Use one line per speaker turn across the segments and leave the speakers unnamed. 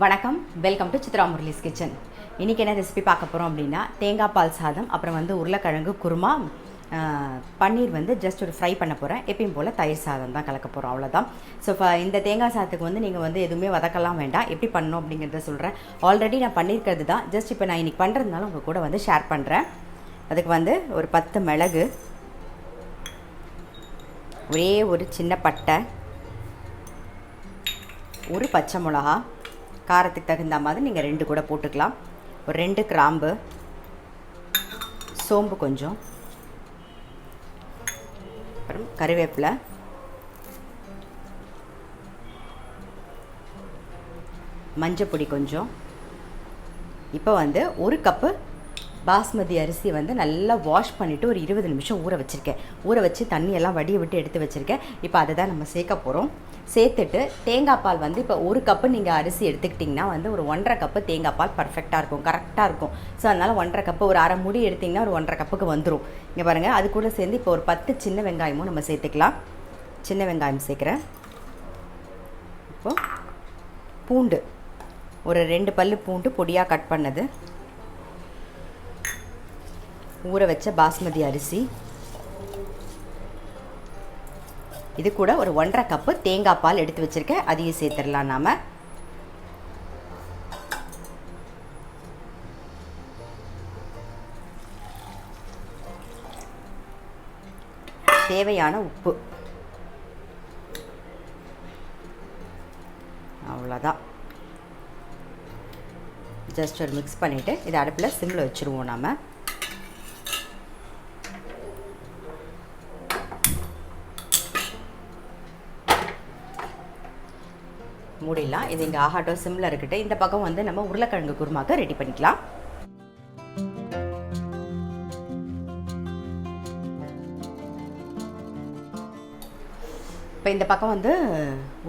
வணக்கம், welcome to Chitra Murali's kitchen. இன்றைக்கி என்ன ரெசிபி பார்க்க போகிறோம் அப்படின்னா, தேங்காய் பால் சாதம், அப்புறம் உருளைக்கிழங்கு குருமா, பன்னீர் ஜஸ்ட் ஒரு ஃப்ரை பண்ண போகிறேன். எப்பயும் போல் தயிர் சாதம் தான் கலக்க போகிறோம், அவ்வளோதான். ஸோ இந்த தேங்காய் சாதத்துக்கு நீங்கள் எதுவுமே வதக்கலாம் வேண்டாம். எப்படி பண்ணணும் அப்படிங்கிறத சொல்கிறேன். ஆல்ரெடி நான் பண்ணியிருக்கிறது தான், ஜஸ்ட் இப்போ நான் இன்றைக்கி பண்ணுறதுனால உங்கள் கூட ஷேர் பண்ணுறேன். அதுக்கு ஒரு 10 மிளகு, ஒரே ஒரு சின்ன பட்டை, ஒரு பச்சை மிளகா, காரத்துக்கு தகுந்த மாதிரி நீங்கள் 2 கூட போட்டுக்கலாம். ஒரு 2 கிராம்பு, சோம்பு கொஞ்சம், அப்புறம் கறிவேப்பிலை, மஞ்சப்பொடி கொஞ்சம். இப்போ 1 கப்பு பாஸ்மதி அரிசி நல்லா வாஷ் பண்ணிவிட்டு ஒரு 20 நிமிஷம் ஊற வச்சுருக்கேன். ஊற வச்சு தண்ணியெல்லாம் வடிய விட்டு எடுத்து வச்சுருக்கேன். இப்போ அதை தான் நம்ம சேர்க்க போகிறோம். சேர்த்துட்டு தேங்காய் பால் இப்போ 1 கப்பு நீங்கள் அரிசி எடுத்துக்கிட்டிங்கன்னா ஒரு 1.5 கப்பு தேங்காய் பால் பர்ஃபெக்டாக இருக்கும், கரெக்டாக இருக்கும். ஸோ அதனால் 1.5 கப்பு, ஒரு அரை மூடி எடுத்திங்கன்னா ஒரு 1.5 கப்புக்கு வந்துடும். இங்கே பாருங்கள், அது கூட சேர்ந்து இப்போ ஒரு 10 சின்ன வெங்காயமும் நம்ம சேர்த்துக்கலாம். சின்ன வெங்காயம் சேர்க்குறேன். இப்போது பூண்டு, ஒரு 2 பல்லு பூண்டு பொடியாக கட் பண்ணது, ஊற வச்ச பாஸ்மதி அரிசி, இது கூட ஒரு 1.5 கப்பு தேங்காய் பால் எடுத்து வச்சுருக்கேன். அதையும் சேர்த்துடலாம். நாம் தேவையான உப்பு, அவ்வளோதான். ஜஸ்ட் ஒரு மிக்ஸ் பண்ணிவிட்டு இதை அடுப்பில் சிம்மில் வச்சுருவோம். நாம் மூடிடலாம். இது இங்கே ஆகாட்டோ சிம்மில் இருக்கட்டு. இந்த பக்கம் நம்ம உருளைக்கிழங்கு குருமாக்கு ரெடி பண்ணிக்கலாம். இப்போ இந்த பக்கம்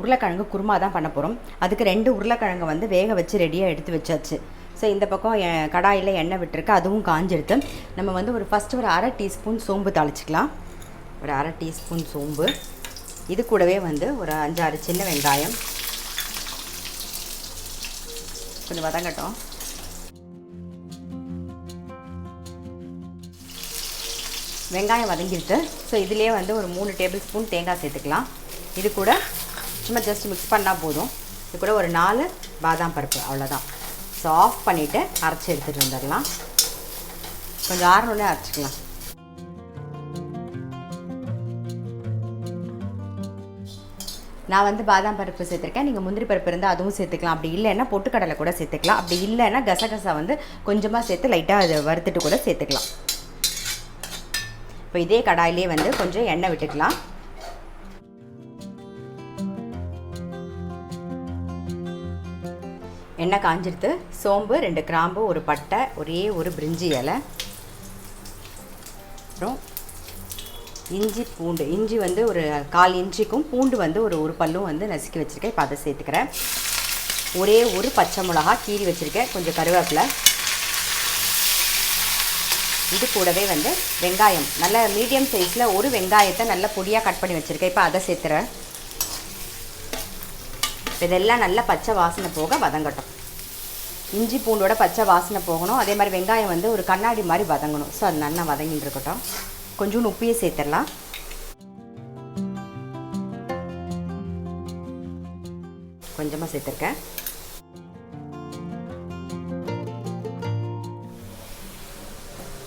உருளைக்கிழங்கு குருமா தான் பண்ண போகிறோம். அதுக்கு 2 உருளைக்கிழங்கு வேக வச்சு ரெடியாக எடுத்து வச்சாச்சு. ஸோ இந்த பக்கம் கடாயில் எண்ணெய் விட்டுருக்கு, அதுவும் காஞ்செடுத்து நம்ம ஒரு ஃபஸ்ட்டு ஒரு 1/2 டீஸ்பூன் சோம்பு தாளிச்சிக்கலாம். ஒரு 1/2 டீஸ்பூன் சோம்பு. இது கூடவே ஒரு 5-6 சின்ன வெங்காயம் கொஞ்சம் வதங்கட்டும். வெங்காயம் வதங்கிட்டு, ஸோ இதிலே ஒரு 3 டேபிள் ஸ்பூன் தேங்காய் சேர்த்துக்கலாம். இது கூட சும்மா ஜஸ்ட் மிக்ஸ் பண்ணால் போதும். இது கூட ஒரு 4 பாதாம் பருப்பு, அவ்வளோதான். ஸோ ஆஃப் பண்ணிவிட்டு அரைச்சி எடுத்துகிட்டு வந்துடலாம். கொஞ்சம் ஆறணுன்னே அரைச்சிக்கலாம். நான் பாதாம் பருப்பு சேர்த்துருக்கேன். நீங்கள் முந்திரி பருப்பு இருந்தால் அதுவும் சேர்த்துக்கலாம். அப்படி இல்லைன்னா பொட்டுக்கடலை கூட சேர்த்துக்கலாம். அப்படி இல்லைன்னா கசகசா கொஞ்சமாக சேர்த்து லைட்டாக அதை வறுத்துட்டு கூட சேர்த்துக்கலாம். இப்போ இதே கடாயிலே கொஞ்சம் எண்ணெய் விட்டுக்கலாம். எண்ணெய் காஞ்சிடுத்து. சோம்பு, 2 கிராம்பு, ஒரு பட்டை, ஒரே ஒரு பிரிஞ்சி இலை, அப்புறம் இஞ்சி பூண்டு. இஞ்சி ஒரு 1/4 இன்ச்சுக்கும், பூண்டு ஒரு பல்லும் நசுக்கி வச்சுருக்கேன். இப்போ அதை சேர்த்துக்கிறேன். ஒரே ஒரு பச்சை மிளகா கீறி வச்சுருக்கேன். கொஞ்சம் கருவேப்பிலை. இது கூடவே வெங்காயம், நல்ல மீடியம் சைஸில் ஒரு வெங்காயத்தை நல்லா பொடியாக கட் பண்ணி வச்சுருக்கேன். இப்போ அதை சேர்த்துறேன். இதெல்லாம் நல்லா பச்சை வாசனை போக வதங்கட்டும். இஞ்சி பூண்டோட பச்சை வாசனை போகணும். அதே மாதிரி வெங்காயம் ஒரு கண்ணாடி மாதிரி வதங்கணும். ஸோ அது நல்லா வதங்கிட்டு இருக்கட்டும். கொஞ்சம் உப்பையே சேர்த்துடலாம். கொஞ்சமாக சேர்த்துருக்கேன்.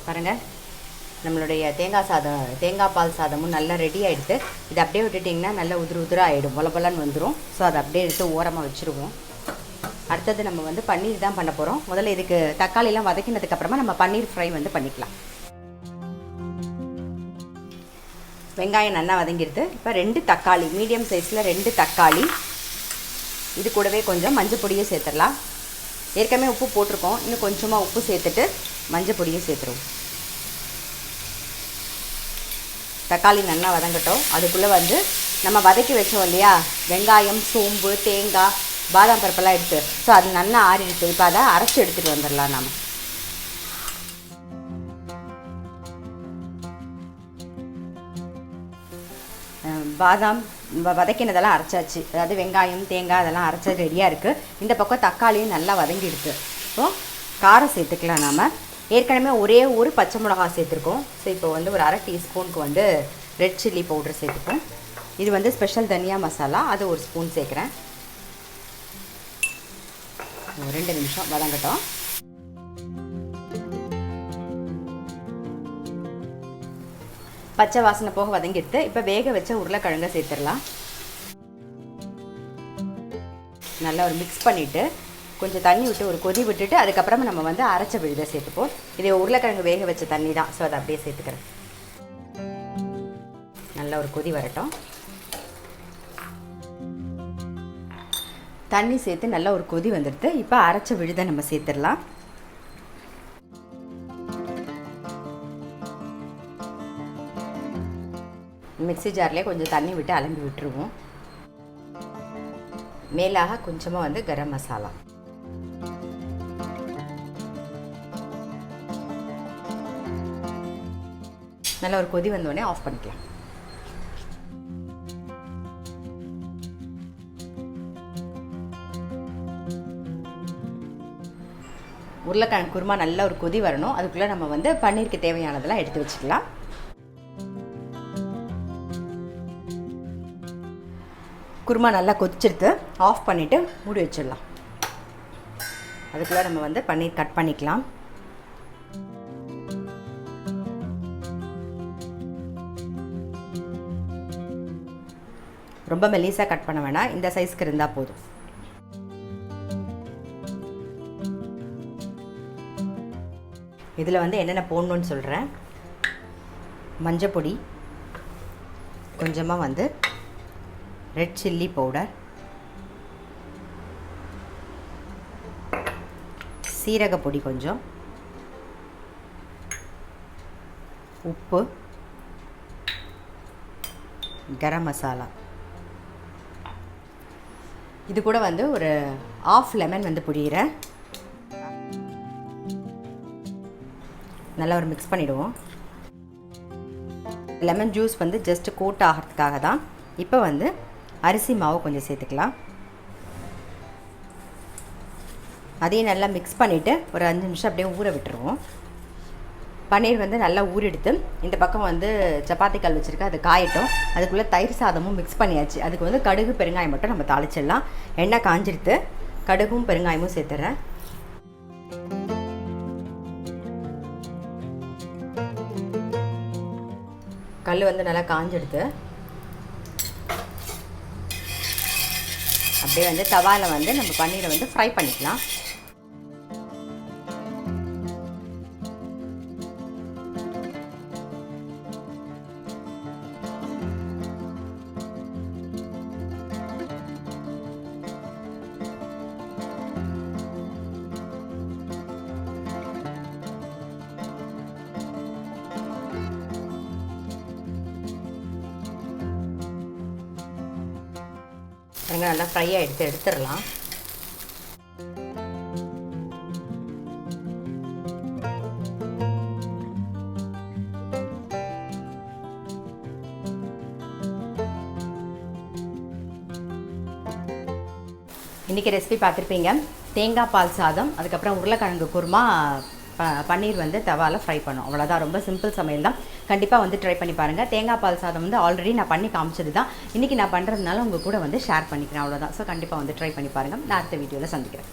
பாருங்கள், நம்மளுடைய தேங்காய் பால் சாதமும் நல்லா ரெடி ஆகிடுது. இது அப்படியே விட்டுட்டிங்கன்னா நல்லா உதிராக ஆகிடும், பொலன்னு வந்துடும். ஸோ அதை அப்படியே எடுத்து ஓரமாக வச்சுருவோம். அடுத்தது நம்ம பன்னீர் தான் பண்ண போகிறோம். முதல்ல இதுக்கு தக்காளிலாம் வதக்கினதுக்கப்புறமா நம்ம பன்னீர் ஃப்ரை பண்ணிக்கலாம். வெங்காயம் நல்லா வதங்கிடுது. இப்போ 2 தக்காளி, மீடியம் சைஸில் 2 தக்காளி. இது கூடவே கொஞ்சம் மஞ்சள் பொடியை சேர்த்துடலாம். ஏற்கனவே உப்பு போட்டிருக்கோம். இன்னும் கொஞ்சமாக உப்பு சேர்த்துட்டு மஞ்சள் பொடியை சேர்த்துருவோம். தக்காளி நல்லா வதங்கட்டும். அதுக்குள்ளே நம்ம வதக்கி வச்சோம் இல்லையா, வெங்காயம், சோம்பு, தேங்காய், பாதாம் பருப்பெல்லாம் எடுத்து, ஸோ அது நல்லா ஆறிடுச்சு. இப்போ அதை அரைச்சி எடுத்துகிட்டு வந்துடலாம். நம்ம பாதாம், வதக்கினதெல்லாம் அரைச்சாச்சு. அதாவது வெங்காயம் தேங்காய் அதெல்லாம் அரைச்சது ரெடியாக இருக்குது. இந்த பக்கம் தக்காளியும் நல்லா வதங்கிடுது. ஸோ காரம் சேர்த்துக்கலாம். நாம் ஏற்கனவே ஒரே ஒரு பச்சை மிளகா சேர்த்துருக்கோம். ஸோ இப்போ வந்து ஒரு அரை டீஸ்பூனுக்கு வந்து ரெட் சில்லி பவுடர் சேர்த்துப்போம். இது வந்து ஸ்பெஷல் தனியா மசாலா, அது ஒரு ஸ்பூன் சேர்க்குறேன். 2 நிமிஷம் வதங்கட்டும். பச்சை வாசனை போக வதங்கிடுத்து. இப்போ வேக வச்ச உருளைக்கிழங்கை சேர்த்துடலாம். நல்லா ஒரு மிக்ஸ் பண்ணிவிட்டு கொஞ்சம் தண்ணி விட்டு ஒரு கொதி விட்டுட்டு அதுக்கப்புறமா நம்ம வந்து அரைச்ச விழுதை சேர்த்துப்போம். இது உருளைக்கிழங்கு வேக வச்ச தண்ணி தான். ஸோ அதை அப்படியே சேர்த்துக்கிறேன். நல்லா ஒரு கொதி வரட்டும். தண்ணி சேர்த்து நல்லா ஒரு கொதி வந்துடுது. இப்போ அரைச்ச விழுதை நம்ம சேர்த்துடலாம். மிக்ஸி ஜார்லேயே கொஞ்சம் தண்ணி விட்டு அலம்பி விட்டுருவோம். மேலாக கொஞ்சமாக வந்து கரம் மசாலா. நல்லா ஒரு கொதி வந்தோடனே ஆஃப் பண்ணிக்கலாம். உருளைக்கிழங்கு குருமா நல்ல ஒரு கொதி வரணும். அதுக்குள்ளே நம்ம வந்து பன்னீருக்கு தேவையானதெல்லாம் எடுத்து வச்சுக்கலாம். குருமா நல்லா கொதிச்சிருது. ஆஃப் பண்ணிவிட்டு மூடி வச்சிடலாம். அதுக்குள்ளே நம்ம வந்து பன்னீர் கட் பண்ணிக்கலாம். ரொம்ப மெலிசாக கட் பண்ண வேணாம். இந்த சைஸ்க்கு இருந்தால் போதும். இதில் வந்து என்னென்ன போடணுன்னு சொல்கிறேன். மஞ்சப்பொடி, கொஞ்சமாக வந்து ரெட் சில்லி பவுடர், சீரகப்பொடி கொஞ்சம், உப்பு, கரம் மசாலா. இது கூட வந்து ஒரு 1/2 லெமன் வந்து புழியிறேன். நல்லா ஒரு மிக்ஸ் பண்ணிவிடுவோம். லெமன் ஜூஸ் வந்து ஜஸ்ட் கோட் ஆகிறதுக்காக தான். இப்போ வந்து அரிசி மாவு கொஞ்சம் சேர்த்துக்கலாம். அதையும் நல்லா மிக்ஸ் பண்ணிவிட்டு ஒரு 5 நிமிஷம் அப்படியே ஊற விட்டுருவோம். பன்னீர் வந்து நல்லா ஊறிடுத்து. இந்த பக்கம் வந்து சப்பாத்தி கல் வச்சுருக்கேன், அது காயட்டும். அதுக்குள்ளே தயிர் சாதமும் மிக்ஸ் பண்ணியாச்சு. அதுக்கு வந்து கடுகு பெருங்காயம் மட்டும் நம்ம தாளிச்சிடலாம். எண்ணெய் காஞ்சிடுத்து. கடுகும் பெருங்காயமும் சேர்த்துட்றேன். கல் வந்து நல்லா காஞ்செடுத்து அப்படியே வந்து தவாவில் வந்து நம்ம பன்னீரை வந்து ஃப்ரை பண்ணிக்கலாம். வெங்காயம் நல்லா ஃப்ரையாக எடுத்துடலாம். இன்றைக்கி ரெசிபி பார்த்துருப்பீங்க. தேங்காய் பால் சாதம், அதுக்கப்புறம் உருளைக்கிழங்கு குருமா, பன்னீர் வந்து தவாவில் ஃப்ரை பண்ணோம். அவ்வளோதான். ரொம்ப சிம்பிள் சமையல் தான். கண்டிப்பாக வந்து ட்ரை பண்ணி பாருங்கள். தேங்காய் பால் சாதம் வந்து ஆல்ரெடி நான் பண்ணி காமிச்சது தான். இன்றைக்கி நான் பண்ணுறதுனால உங்கள் கூட வந்து ஷேர் பண்ணிக்கிறேன். அவ்வளோதான். ஸோ கண்டிப்பாக வந்து ட்ரை பண்ணி பாருங்கள். நான் அடுத்த வீடியோவில் சந்திக்கிறேன்.